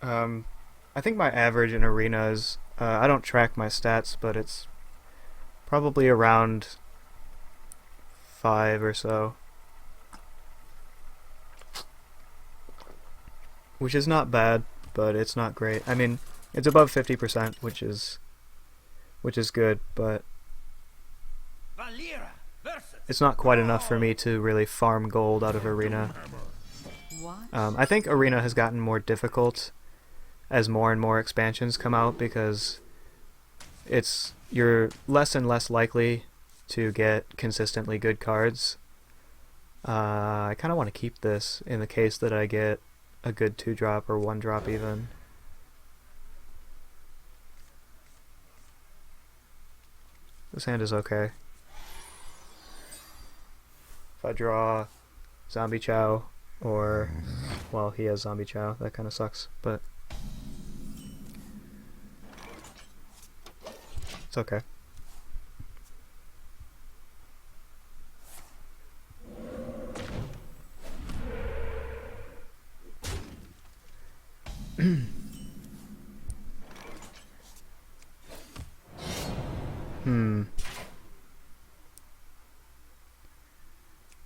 Um, I think my average in arena is I don't track my stats, but it's probably around 5 or so, which is not bad, but it's not great. I mean, it's above 50%, which is good, but it's not quite enough for me to really farm gold out of arena. I think arena has gotten more difficult as more and more expansions come out because you're less and less likely to get consistently good cards. I kind of want to keep this in the case that I get a good 2-drop or 1-drop even. This hand is okay. If I draw Zombie Chow, or, well, he has Zombie Chow, that kind of sucks, but it's okay.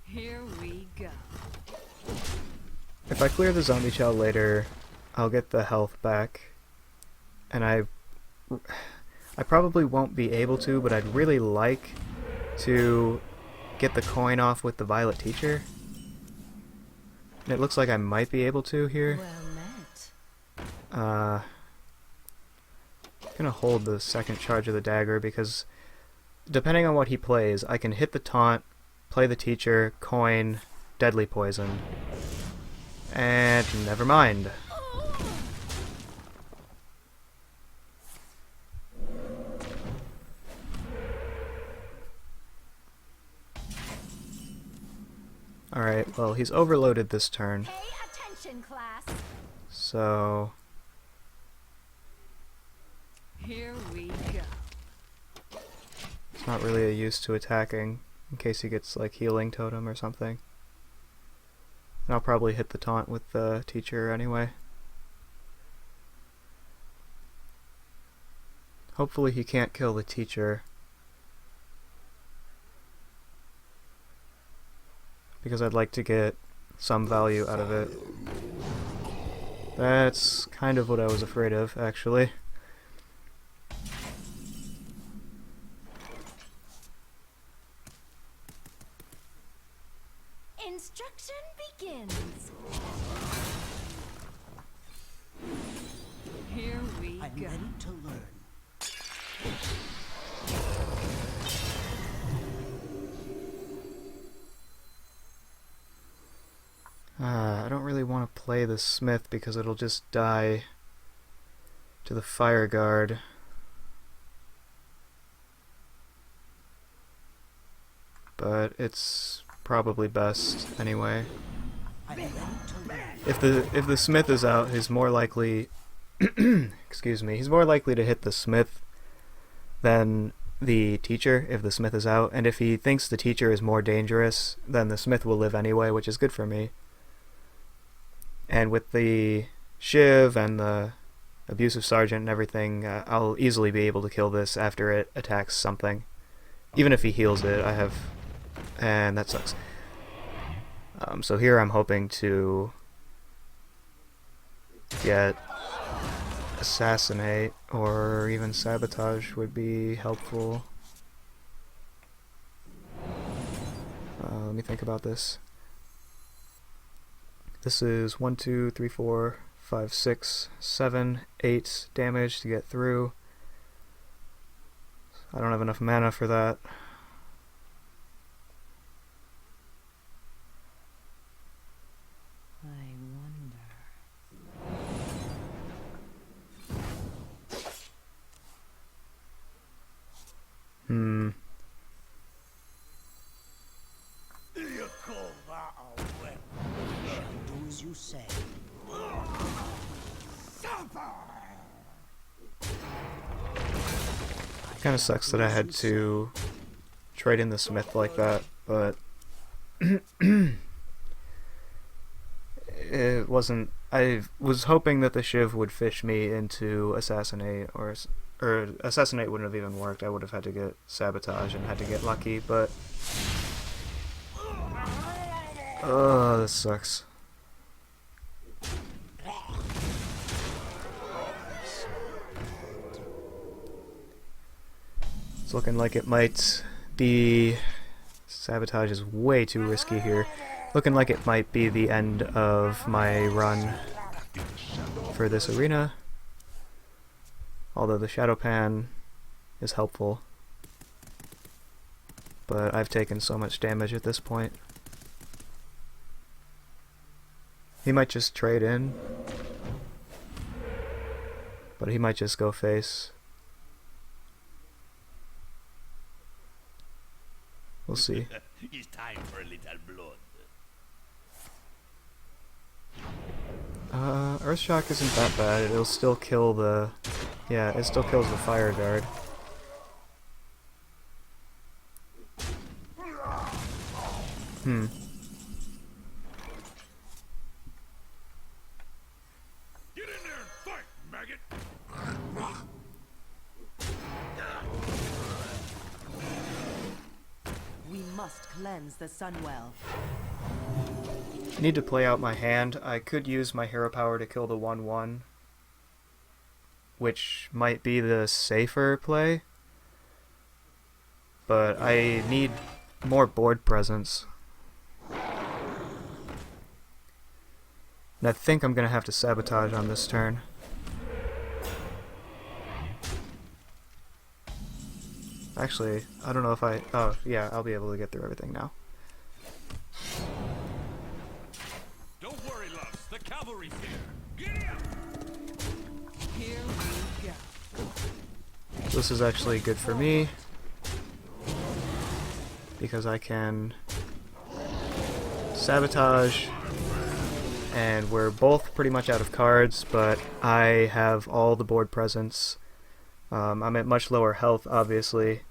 Here we go. If I clear the Zombie Chow later, I'll get the health back, and I probably won't be able to, but I'd really like to get the coin off with the Violet Teacher. And it looks like I might be able to here. Well met. Gonna hold the second charge of the dagger because depending on what he plays, I can hit the taunt, play the teacher, coin, deadly poison. And never mind. Alright, well, he's overloaded this turn. Pay attention, class. So Here we go. it's not really a use to attacking in case he gets like healing totem or something. And I'll probably hit the taunt with the teacher anyway. Hopefully he can't kill the teacher, because I'd like to get some value out of it. That's kind of what I was afraid of, actually. Instruction begins. Here we I'm go. ready to learn. I don't really want to play the Smith because it'll just die to the Fire Guard. But it's probably best anyway. I'm ready to learn. If the Smith is out, he's more likely excuse me, he's more likely to hit the Smith than the teacher if the Smith is out, and if he thinks the teacher is more dangerous, then the Smith will live anyway, which is good for me. And with the Shiv and the Abusive Sergeant and everything, I'll easily be able to kill this after it attacks something. Even if he heals it, I have... and that sucks. So here I'm hoping to get Assassinate, or even Sabotage would be helpful. Let me think about this. This is 1, 2, 3, 4, 5, 6, 7, 8 damage to get through. I don't have enough mana for that. I wonder. You call that a weapon? Do as you say. Kind of sucks that I had to trade in the Smith like that, but it wasn't I was hoping that the Shiv would fish me into Assassinate, or Assassinate wouldn't have even worked. I would have had to get Sabotage and had to get lucky, but... Oh, this sucks. It's looking like it might be... Sabotage is way too risky here. Looking like it might be the end of my run for this arena. Although the Shadow Pan is helpful. But I've taken so much damage at this point. He might just trade in. But he might just go face. We'll see. It's time for a little blood. Earthshock isn't that bad. It'll still kill the... Yeah, it still kills the Fire Guard. Get in there and fight, maggot! We must cleanse the Sunwell. I need to play out my hand. I could use my hero power to kill the 1/1, which might be the safer play, but I need more board presence. And I think I'm gonna have to Sabotage on this turn. Actually, I don't know if I... Oh, yeah, I'll be able to get through everything now. Don't worry, loves. The cavalry's here. Get up! Here we go. This is actually good for me, because I can Sabotage, and we're both pretty much out of cards, but I have all the board presence. I'm at much lower health, obviously,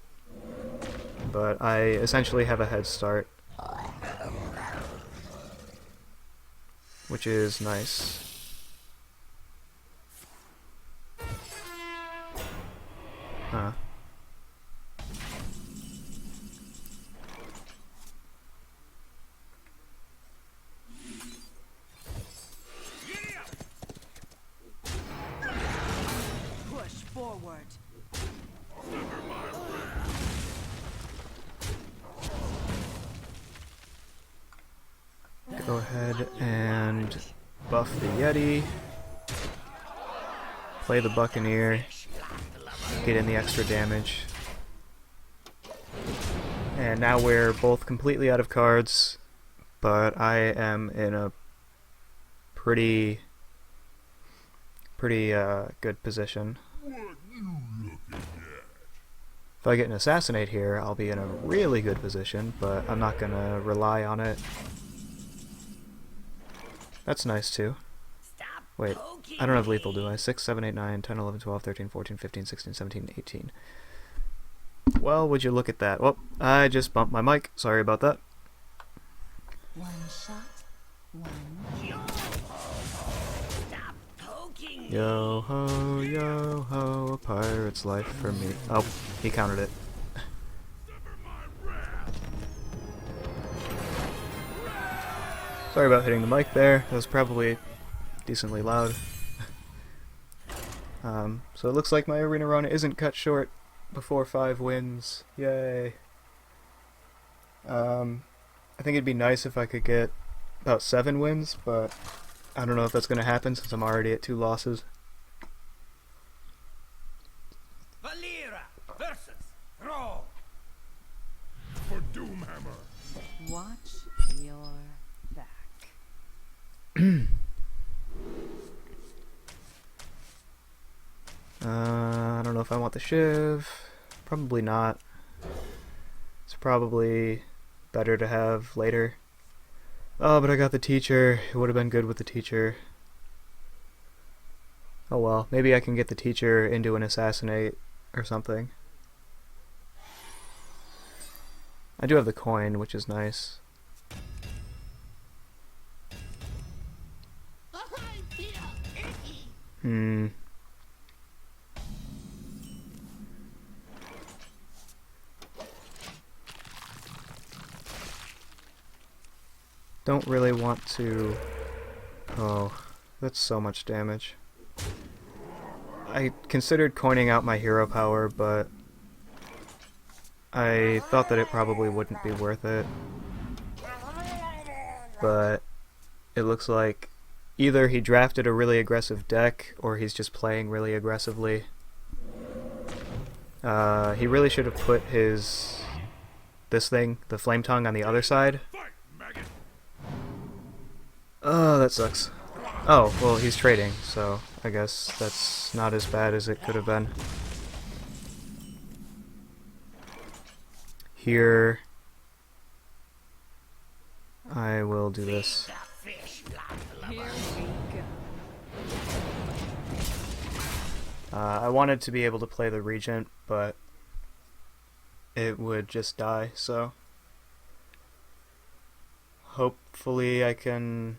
but I essentially have a head start, which is nice. Huh. Push forward. Go ahead and buff the Yeti, play the Buccaneer, get in the extra damage. And now we're both completely out of cards, but I am in a pretty good position. If I get an Assassinate here, I'll be in a really good position, but I'm not gonna rely on it. That's nice too. Wait, I don't have lethal, do I? 6, 7, 8, 9, 10, 11, 12, 13, 14, 15, 16, 17, 18. Well, would you look at that? Well, I just bumped my mic. Sorry about that. One shot, one. Yo ho, a pirate's life for me. Oh, he countered it. Sorry about hitting the mic there. That was probably decently loud. So it looks like my arena run isn't cut short before 5 wins. Yay. I think it'd be nice if I could get about 7 wins, but I don't know if that's going to happen since I'm already at 2 losses. Valera versus Thrall. For Doomhammer. Watch your back. I don't know if I want the Shiv. Probably not. It's probably better to have later. Oh, but I got the teacher. It would have been good with the teacher. Oh well, maybe I can get the teacher into an Assassinate or something. I do have the coin, which is nice. Hmm. Don't really want to... Oh, that's so much damage. I considered coining out my hero power, but I thought that it probably wouldn't be worth it. But it looks like either he drafted a really aggressive deck, or he's just playing really aggressively. He really should have put this thing, the Flame Tongue, on the other side. Oh, that sucks. Oh, well, he's trading, so I guess that's not as bad as it could have been. Here, I will do this. Here we go. I wanted to be able to play the Regent, but it would just die, so hopefully I can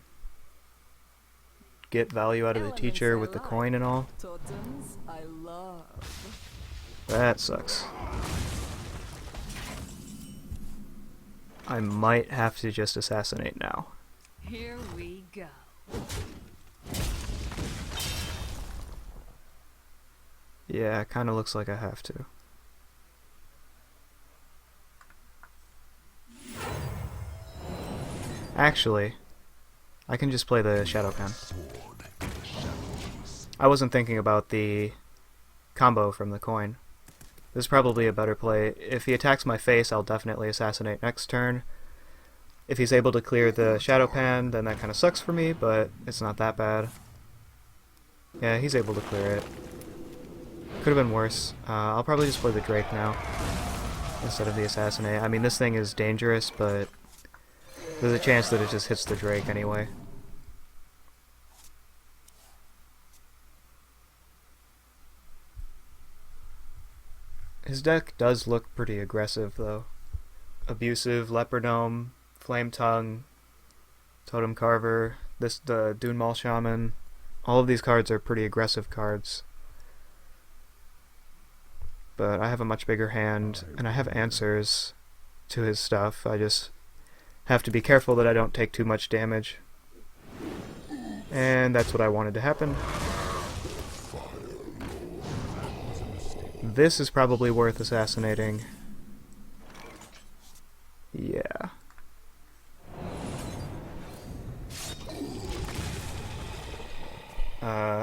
get value out of the teacher with the coin and all. Totems I love. That sucks. I might have to just assassinate now. Here we go. Yeah, it kind of looks like I have to. Actually, I can just play the Shadow Pen. I wasn't thinking about the combo from the coin. This is probably a better play. If he attacks my face, I'll definitely assassinate next turn. If he's able to clear the Shadow Pan, then that kind of sucks for me, but it's not that bad. Yeah, he's able to clear it. Could have been worse. I'll probably just play the Drake now instead of the Assassinate. I mean, this thing is dangerous, but there's a chance that it just hits the Drake anyway. His deck does look pretty aggressive, though. Abusive, Leopardome, Flame Tongue, Totem Carver, the Dune Maul Shaman. All of these cards are pretty aggressive cards. But I have a much bigger hand, and I have answers to his stuff. I just have to be careful that I don't take too much damage. And that's what I wanted to happen. This is probably worth assassinating. Yeah.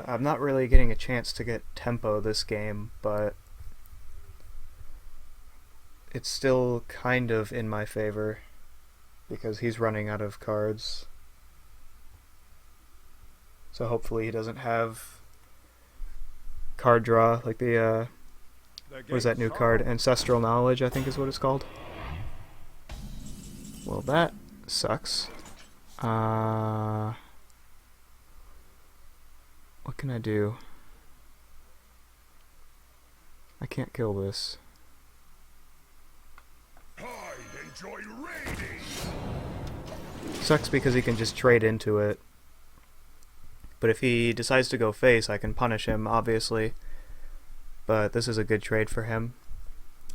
I'm not really getting a chance to get tempo this game, but it's still kind of in my favor because he's running out of cards. So hopefully he doesn't have card draw like the what is that new card? Ancestral Knowledge, I think is what it's called. Well, that sucks. What can I do? I can't kill this. I enjoy raiding. Sucks because he can just trade into it. But if he decides to go face, I can punish him, obviously. But this is a good trade for him.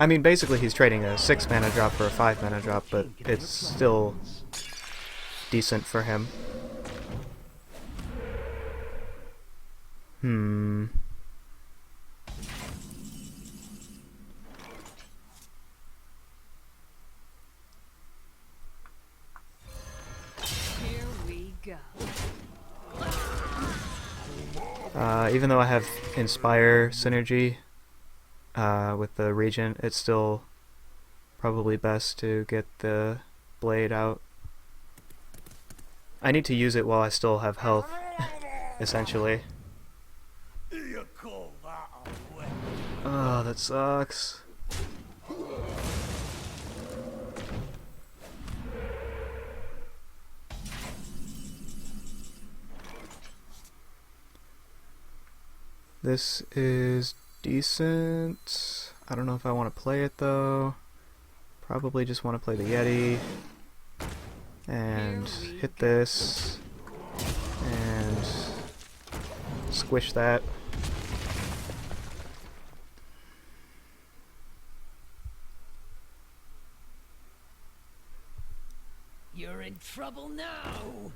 I mean, basically he's trading a 6 mana drop for a 5 mana drop, but it's still decent for him. Here we go. Even though I have Inspire synergy with the Regent, it's still probably best to get the blade out. I need to use it while I still have health, essentially. You call that a weapon? Oh, that sucks. This is decent. I don't know if I want to play it though. Probably just want to play the Yeti. And hit this. And Squish that. You're in trouble now.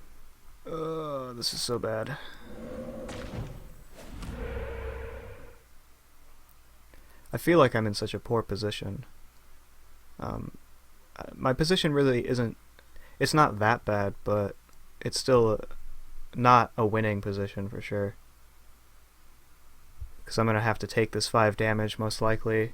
This is so bad. I feel like I'm in such a poor position. My position really isn't... It's not that bad, but it's still not a winning position for sure. Because I'm going to have to take this 5 damage, most likely.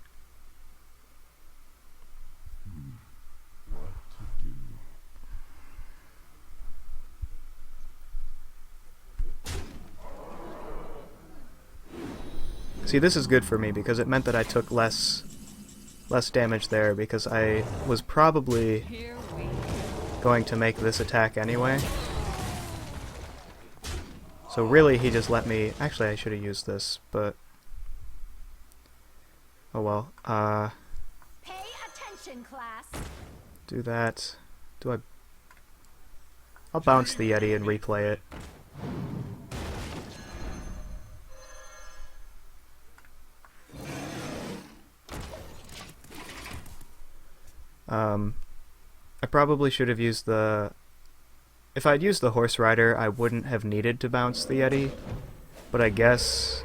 See, this is good for me because it meant that I took less damage there because I was probably Here we go. going to make this attack anyway. So really he just let me... Actually, I should have used this, but... Oh well. Pay attention, class. Do that. Do I... I'll bounce the Yeti and replay it. I probably should have used the... If I'd used the Horse Rider, I wouldn't have needed to bounce the Yeti, but I guess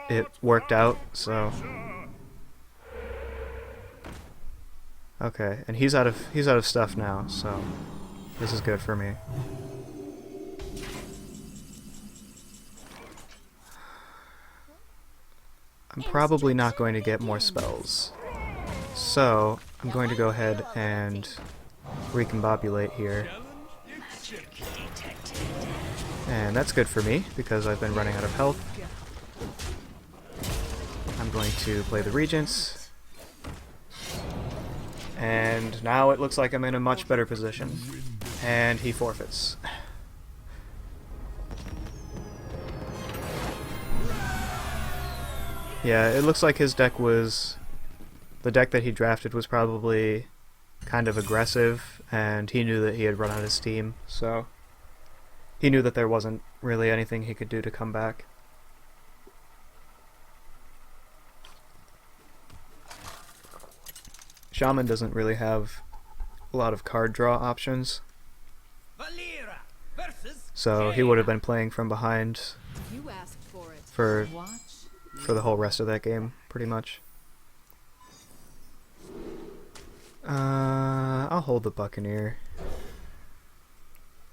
it worked out, so... Okay, and he's out of stuff now, so this is good for me. I'm probably not going to get more spells. So, I'm going to go ahead and recombobulate here. And that's good for me, because I've been running out of health. I'm going to play the Regents. And now it looks like I'm in a much better position. And he forfeits. Yeah, it looks like his deck was... The deck that he drafted was probably kind of aggressive, and he knew that he had run out of steam, so he knew that there wasn't really anything he could do to come back. Shaman doesn't really have a lot of card draw options, so he would have been playing from behind You asked for it. for Watch. the whole rest of that game, pretty much. I'll hold the Buccaneer.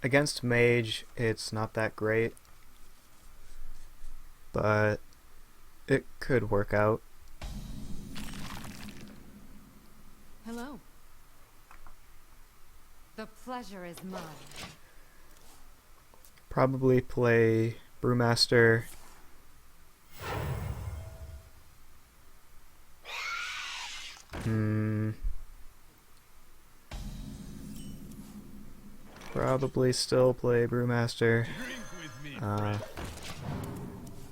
Against Mage, it's not that great, but it could work out. Hello. The pleasure is mine. Probably play Brewmaster. Probably still play Brewmaster.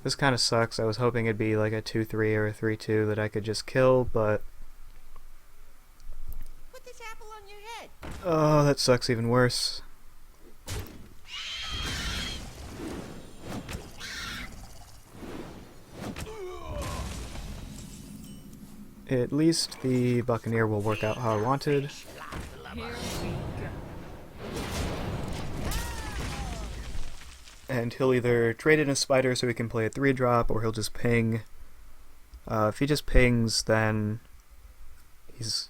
This kind of sucks. I was hoping it'd be like a 2-3 or a 3-2 that I could just kill, but... Put this apple on your head. Oh, that sucks even worse. At least the Buccaneer will work out how I wanted. Here we go. And he'll either trade in a Spider so he can play a 3-drop, or he'll just ping. If he just pings, then he's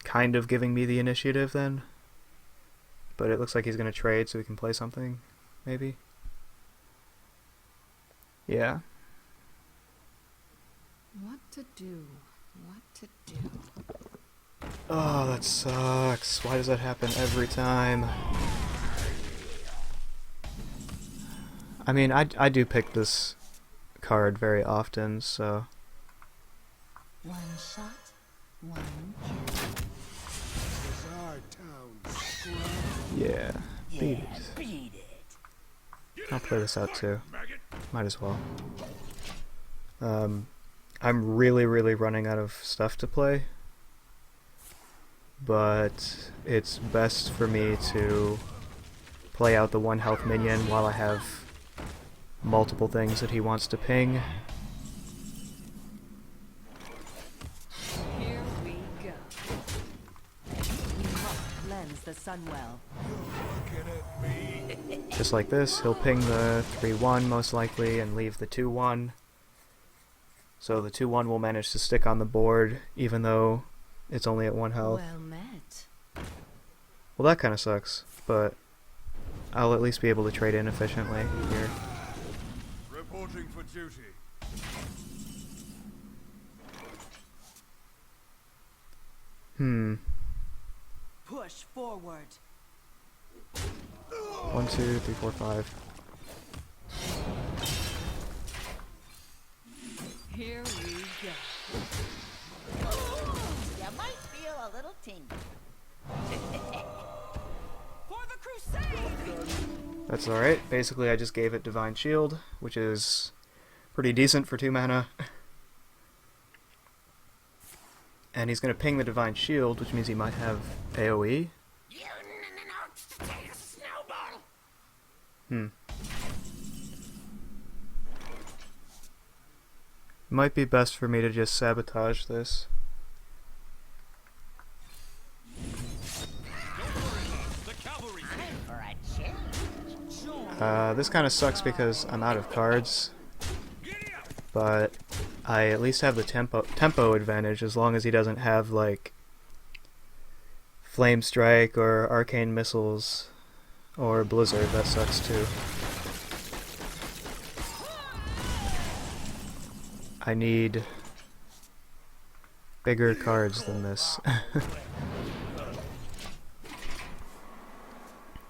kind of giving me the initiative then. But it looks like he's going to trade so he can play something, maybe. Yeah. What to do? What to do? Oh, that sucks. Why does that happen every time? I mean, I do pick this card very often, so... One shot, one kill. Yeah, beat it. Beat it. I'll play this out too. Might as well. I'm really running out of stuff to play, but it's best for me to play out the 1 health minion while I have multiple things that he wants to ping. Here we go. You must cleanse the sun well. Just like this, he'll ping the 3-1 most likely and leave the 2-1. So the 2-1 will manage to stick on the board even though it's only at 1 health. Well met. Well, that kind of sucks, but I'll at least be able to trade in efficiently here. Reporting for duty. Push forward. 1, 2, 3, 4, 5. Here we go. You might feel a little tingle. For the crusade! That's alright. Basically, I just gave it Divine Shield, which is pretty decent for 2 mana. And he's going to ping the Divine Shield, which means he might have AoE. Might be best for me to just sabotage this. This kind of sucks because I'm out of cards, but I at least have the tempo advantage as long as he doesn't have like Flame Strike or Arcane Missiles or Blizzard. That sucks too. I need bigger cards than this.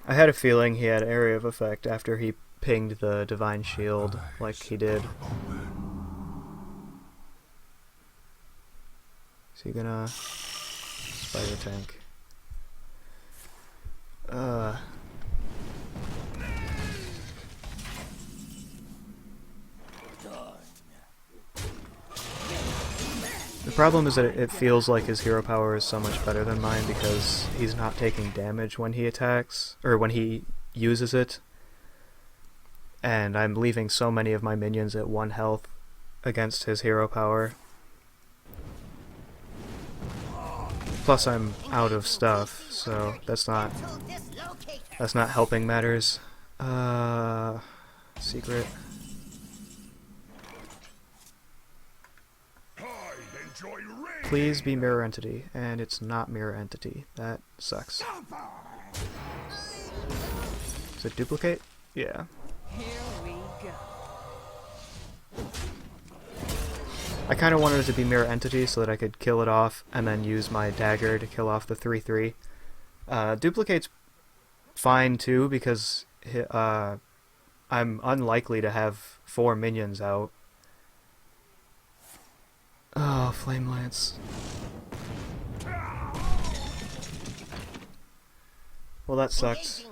I had a feeling he had Area of Effect after he pinged the Divine Shield like he did. Is he gonna Spider Tank? The problem is that it feels like his hero power is so much better than mine because he's not taking damage when he attacks, or when he uses it. And I'm leaving so many of my minions at 1 health against his hero power. Plus I'm out of stuff, so that's not helping matters. Secret. Please be Mirror Entity, and it's not Mirror Entity. That sucks. Is it Duplicate? Yeah. Here we go. I kind of wanted it to be Mirror Entity so that I could kill it off and then use my dagger to kill off the 3/3. Duplicate's fine too because I'm unlikely to have 4 minions out. Oh, Flame Lance. Well, that sucks.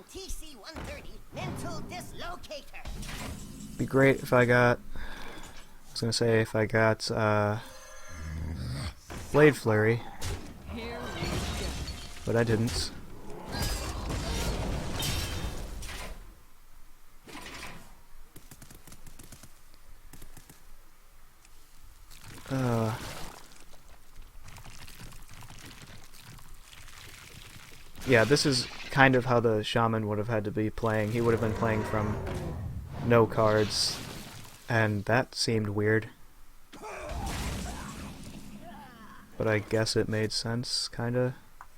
Be great if I got... I was gonna say if I got Blade Flurry, Here we go. but I didn't. Yeah, this is kind of how the Shaman would have had to be playing. He would have been playing from no cards, and that seemed weird. But I guess it made sense, kinda.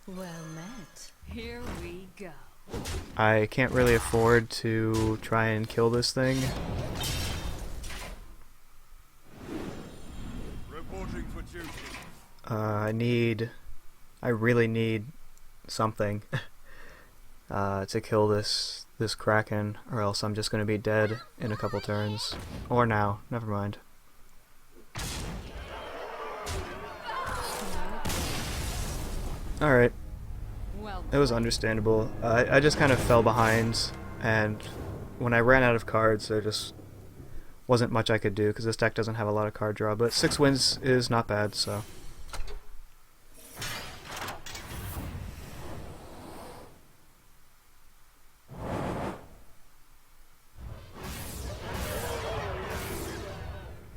Well met. Here we go. I can't really afford to try and kill this thing. Reporting for duty. I really need something to kill this Kraken, or else I'm just gonna be dead in a couple turns. Or now, never mind. Alright, Well, it was understandable. I just kind of fell behind, and when I ran out of cards, there just wasn't much I could do, because this deck doesn't have a lot of card draw, but 6 wins is not bad, so...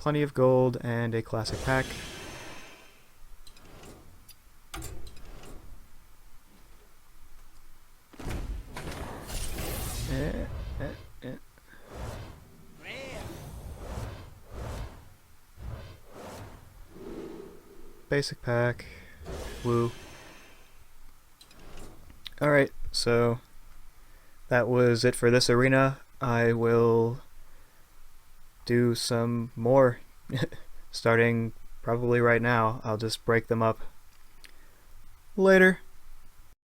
plenty of gold and a classic pack. Eh, eh, eh. Basic pack. Woo. Alright, so that was it for this arena. I will do some more starting probably right now. I'll just break them up later.